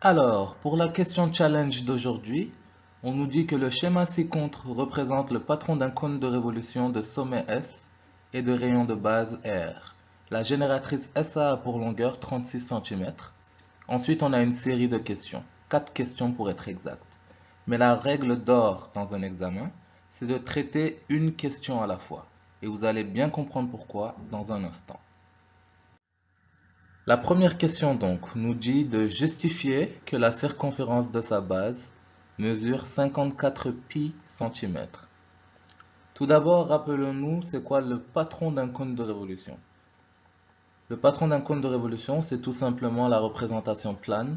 Alors, pour la question challenge d'aujourd'hui, on nous dit que le schéma ci-contre représente le patron d'un cône de révolution de sommet S et de rayon de base R. La génératrice SA a pour longueur 36 cm. Ensuite, on a une série de questions, 4 questions pour être exact. Mais la règle d'or dans un examen, c'est de traiter une question à la fois. Et vous allez bien comprendre pourquoi dans un instant. La première question donc nous dit de justifier que la circonférence de sa base mesure 54 pi cm. Tout d'abord, rappelons-nous c'est quoi le patron d'un cône de révolution. Le patron d'un cône de révolution, c'est tout simplement la représentation plane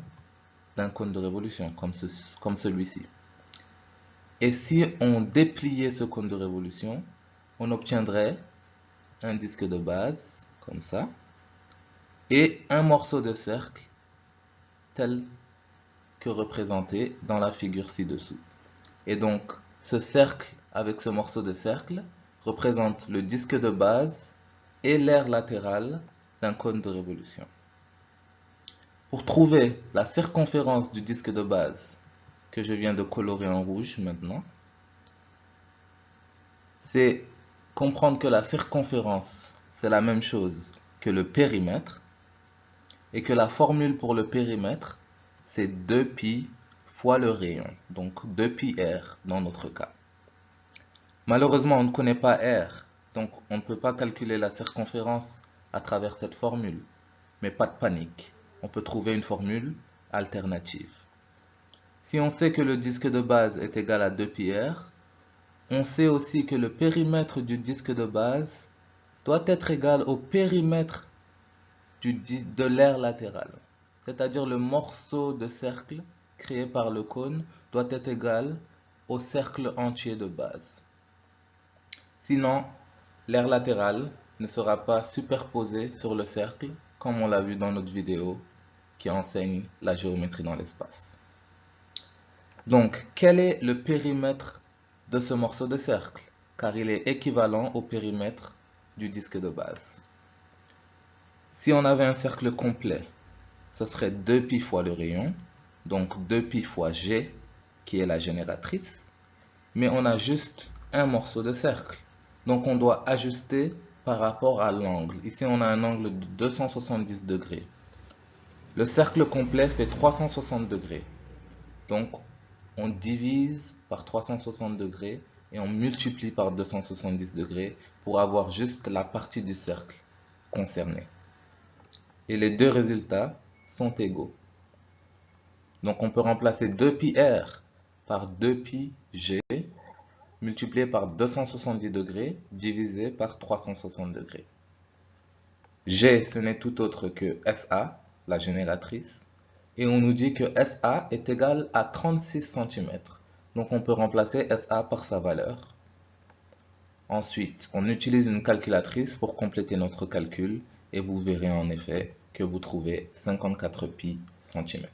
d'un cône de révolution, comme celui-ci. Et si on dépliait ce cône de révolution, on obtiendrait un disque de base, comme ça, et un morceau de cercle tel que représenté dans la figure ci-dessous. Et donc, ce cercle avec ce morceau de cercle représente le disque de base et l'aire latérale d'un cône de révolution. Pour trouver la circonférence du disque de base, que je viens de colorer en rouge maintenant, c'est comprendre que la circonférence, c'est la même chose que le périmètre, et que la formule pour le périmètre, c'est 2pi fois le rayon, donc 2πr dans notre cas. Malheureusement, on ne connaît pas r, donc on ne peut pas calculer la circonférence à travers cette formule. Mais pas de panique, on peut trouver une formule alternative. Si on sait que le disque de base est égal à 2πr, on sait aussi que le périmètre du disque de base doit être égal au périmètre de l'aire latérale. C'est-à-dire le morceau de cercle créé par le cône doit être égal au cercle entier de base. Sinon, l'aire latérale ne sera pas superposée sur le cercle, comme on l'a vu dans notre vidéo qui enseigne la géométrie dans l'espace. Donc, quel est le périmètre de ce morceau de cercle? Car il est équivalent au périmètre du disque de base. Si on avait un cercle complet, ce serait 2pi fois le rayon, donc 2pi fois g, qui est la génératrice. Mais on a juste un morceau de cercle. Donc on doit ajuster par rapport à l'angle. Ici on a un angle de 270 degrés. Le cercle complet fait 360 degrés. Donc on divise par 360 degrés et on multiplie par 270 degrés pour avoir juste la partie du cercle concernée. Et les deux résultats sont égaux. Donc on peut remplacer 2πr par 2πg multiplié par 270 degrés divisé par 360 degrés. G, ce n'est tout autre que SA, la génératrice, et on nous dit que SA est égal à 36 cm. Donc on peut remplacer SA par sa valeur. Ensuite, on utilise une calculatrice pour compléter notre calcul et vous verrez en effet que vous trouvez 54 pi cm.